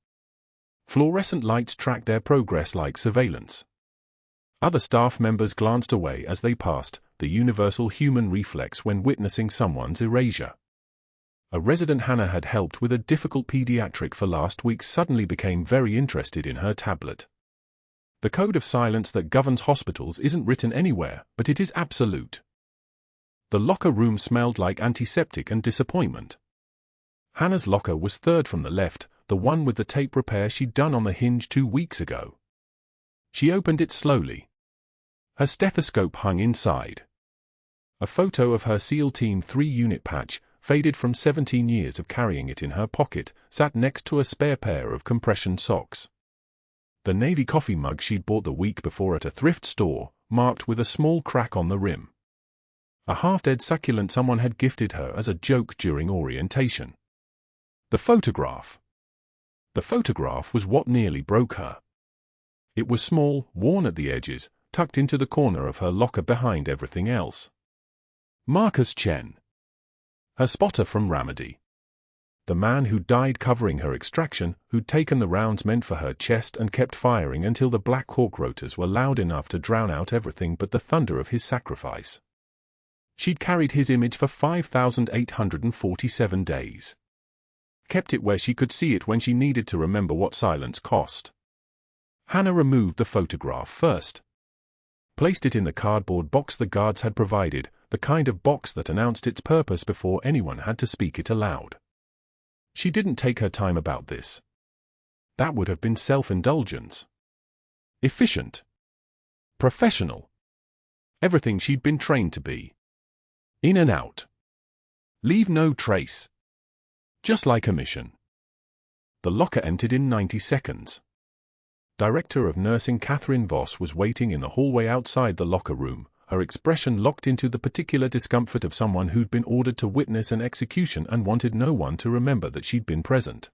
Fluorescent lights tracked their progress like surveillance. Other staff members glanced away as they passed, the universal human reflex when witnessing someone's erasure. A resident Hannah had helped with a difficult pediatric for last week suddenly became very interested in her tablet. The code of silence that governs hospitals isn't written anywhere, but it is absolute. The locker room smelled like antiseptic and disappointment. Hannah's locker was third from the left, the one with the tape repair she'd done on the hinge 2 weeks ago. She opened it slowly. Her stethoscope hung inside. A photo of her SEAL Team 3 unit patch, faded from 17 years of carrying it in her pocket, sat next to a spare pair of compression socks. The navy coffee mug she'd bought the week before at a thrift store, marked with a small crack on the rim. A half-dead succulent someone had gifted her as a joke during orientation. The photograph. The photograph was what nearly broke her. It was small, worn at the edges, tucked into the corner of her locker behind everything else. Marcus Chen. Her spotter from Ramadi. The man who died covering her extraction, who'd taken the rounds meant for her chest and kept firing until the Black Hawk rotors were loud enough to drown out everything but the thunder of his sacrifice. She'd carried his image for 5,847 days. Kept it where she could see it when she needed to remember what silence cost. Hannah removed the photograph first. Placed it in the cardboard box the guards had provided, the kind of box that announced its purpose before anyone had to speak it aloud. She didn't take her time about this. That would have been self-indulgence. Efficient. Professional. Everything she'd been trained to be. In and out. Leave no trace. Just like a mission. The locker emptied in 90 seconds. Director of Nursing Catherine Voss was waiting in the hallway outside the locker room, her expression locked into the particular discomfort of someone who'd been ordered to witness an execution and wanted no one to remember that she'd been present.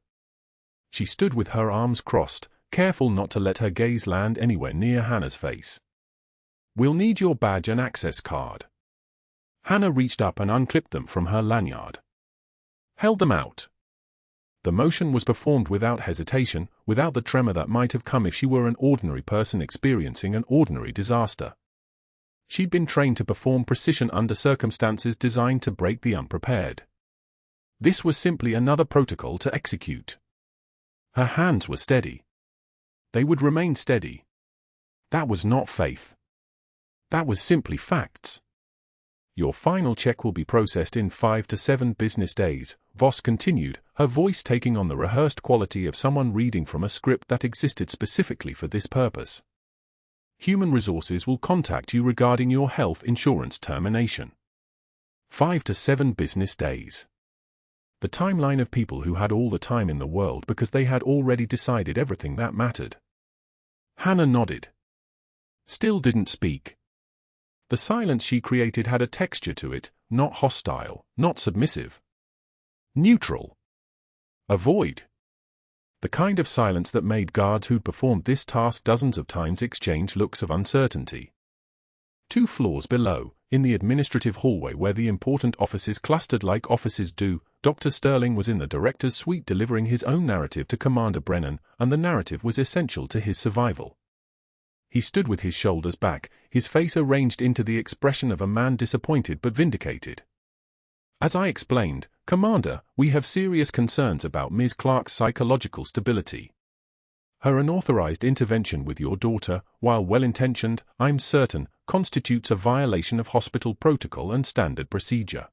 She stood with her arms crossed, careful not to let her gaze land anywhere near Hannah's face. "We'll need your badge and access card." Hannah reached up and unclipped them from her lanyard. Held them out. The motion was performed without hesitation, without the tremor that might have come if she were an ordinary person experiencing an ordinary disaster. She'd been trained to perform precision under circumstances designed to break the unprepared. This was simply another protocol to execute. Her hands were steady. They would remain steady. That was not faith. That was simply facts. Your final check will be processed in 5 to 7 business days, Voss continued, her voice taking on the rehearsed quality of someone reading from a script that existed specifically for this purpose. Human Resources will contact you regarding your health insurance termination. 5 to 7 business days. The timeline of people who had all the time in the world because they had already decided everything that mattered. Hannah nodded. Still didn't speak. The silence she created had a texture to it, not hostile, not submissive. Neutral. A void. The kind of silence that made guards who'd performed this task dozens of times exchange looks of uncertainty. 2 floors below, in the administrative hallway where the important offices clustered like offices do, Dr. Sterling was in the director's suite delivering his own narrative to Commander Brennan, and the narrative was essential to his survival. He stood with his shoulders back, his face arranged into the expression of a man disappointed but vindicated. As I explained, Commander, we have serious concerns about Ms. Clarke's psychological stability. Her unauthorized intervention with your daughter, while well-intentioned, I'm certain, constitutes a violation of hospital protocol and standard procedure.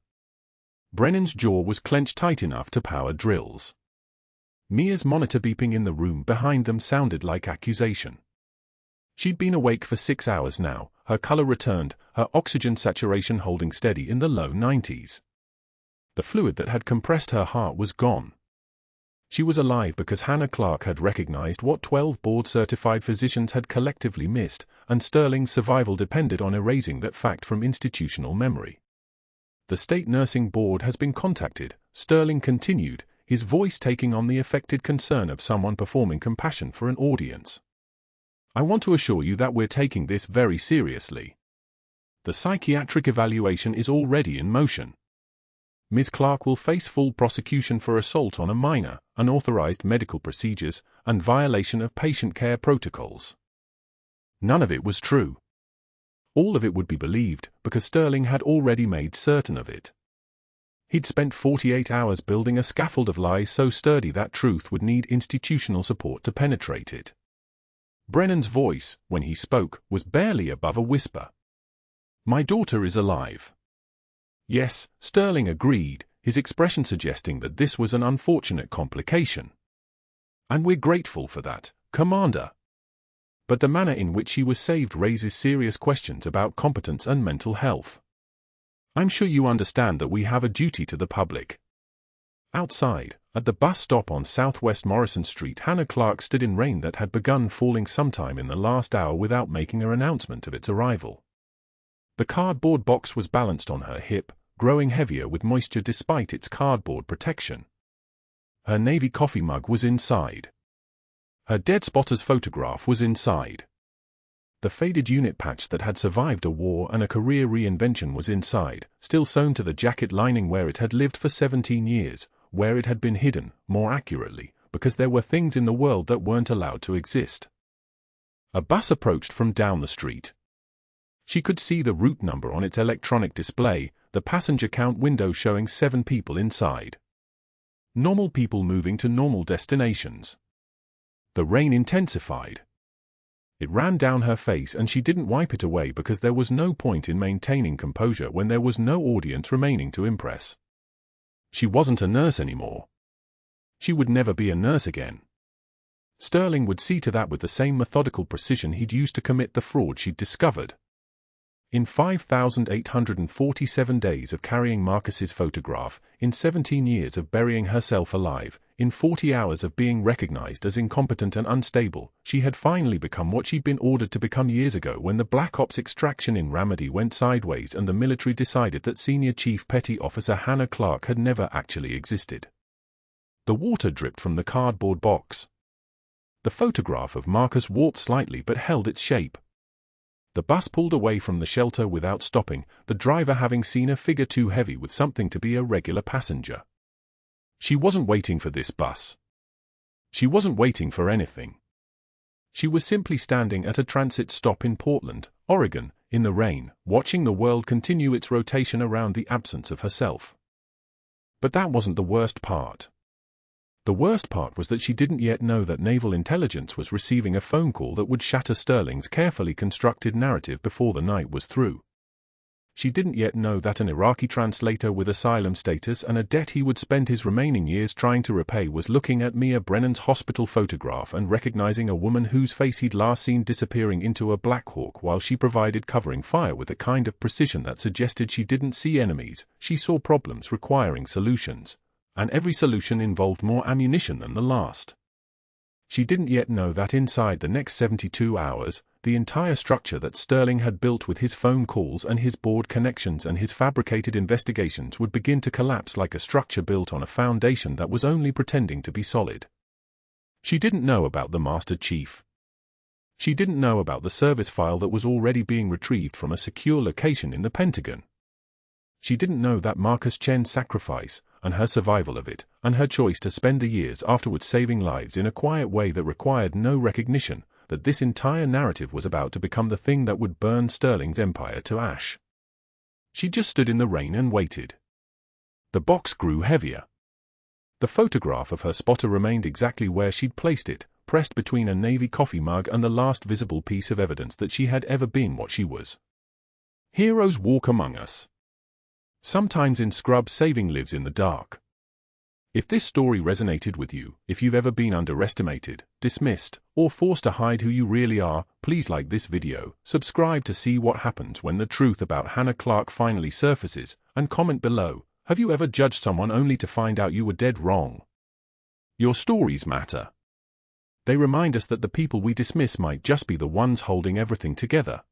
Brennan's jaw was clenched tight enough to power drills. Mia's monitor beeping in the room behind them sounded like accusation. She'd been awake for 6 hours now, her color returned, her oxygen saturation holding steady in the low 90s. The fluid that had compressed her heart was gone. She was alive because Hannah Clarke had recognized what 12 board-certified physicians had collectively missed, and Sterling's survival depended on erasing that fact from institutional memory. The State Nursing Board has been contacted, Sterling continued, his voice taking on the affected concern of someone performing compassion for an audience. I want to assure you that we're taking this very seriously. The psychiatric evaluation is already in motion. Ms. Clarke will face full prosecution for assault on a minor, unauthorized medical procedures, and violation of patient care protocols. None of it was true. All of it would be believed, because Sterling had already made certain of it. He'd spent 48 hours building a scaffold of lies so sturdy that truth would need institutional support to penetrate it. Brennan's voice, when he spoke, was barely above a whisper. My daughter is alive. Yes, Sterling agreed, his expression suggesting that this was an unfortunate complication. And we're grateful for that, Commander. But the manner in which she was saved raises serious questions about competence and mental health. I'm sure you understand that we have a duty to the public. Outside, at the bus stop on Southwest Morrison Street, Hannah Clarke stood in rain that had begun falling sometime in the last hour without making her announcement of its arrival. The cardboard box was balanced on her hip, growing heavier with moisture despite its cardboard protection. Her navy coffee mug was inside. Her dead spotter's photograph was inside. The faded unit patch that had survived a war and a career reinvention was inside, still sewn to the jacket lining where it had lived for 17 years, where it had been hidden, more accurately, because there were things in the world that weren't allowed to exist. A bus approached from down the street. She could see the route number on its electronic display, the passenger count window showing 7 people inside. Normal people moving to normal destinations. The rain intensified. It ran down her face and she didn't wipe it away because there was no point in maintaining composure when there was no audience remaining to impress. She wasn't a nurse anymore. She would never be a nurse again. Sterling would see to that with the same methodical precision he'd used to commit the fraud she'd discovered. In 5,847 days of carrying Marcus's photograph, in 17 years of burying herself alive, in 40 hours of being recognized as incompetent and unstable, she had finally become what she'd been ordered to become years ago when the Black Ops extraction in Ramadi went sideways and the military decided that Senior Chief Petty Officer Hannah Clarke had never actually existed. The water dripped from the cardboard box. The photograph of Marcus warped slightly but held its shape. The bus pulled away from the shelter without stopping, the driver having seen a figure too heavy with something to be a regular passenger. She wasn't waiting for this bus. She wasn't waiting for anything. She was simply standing at a transit stop in Portland, Oregon, in the rain, watching the world continue its rotation around the absence of herself. But that wasn't the worst part. The worst part was that she didn't yet know that naval intelligence was receiving a phone call that would shatter Sterling's carefully constructed narrative before the night was through. She didn't yet know that an Iraqi translator with asylum status and a debt he would spend his remaining years trying to repay was looking at Mia Brennan's hospital photograph and recognizing a woman whose face he'd last seen disappearing into a Black Hawk while she provided covering fire with a kind of precision that suggested she didn't see enemies, she saw problems requiring solutions. And every solution involved more ammunition than the last. She didn't yet know that inside the next 72 hours, the entire structure that Sterling had built with his phone calls and his board connections and his fabricated investigations would begin to collapse like a structure built on a foundation that was only pretending to be solid. She didn't know about the Master Chief. She didn't know about the service file that was already being retrieved from a secure location in the Pentagon. She didn't know that Marcus Chen's sacrifice, and her survival of it, and her choice to spend the years afterwards saving lives in a quiet way that required no recognition, that this entire narrative was about to become the thing that would burn Sterling's empire to ash. She just stood in the rain and waited. The box grew heavier. The photograph of her spotter remained exactly where she'd placed it, pressed between a Navy coffee mug and the last visible piece of evidence that she had ever been what she was. Heroes walk among us. Sometimes in scrub saving lives in the dark. If this story resonated with you, if you've ever been underestimated, dismissed, or forced to hide who you really are, please like this video, subscribe to see what happens when the truth about Hannah Clarke finally surfaces, and comment below, have you ever judged someone only to find out you were dead wrong? Your stories matter. They remind us that the people we dismiss might just be the ones holding everything together.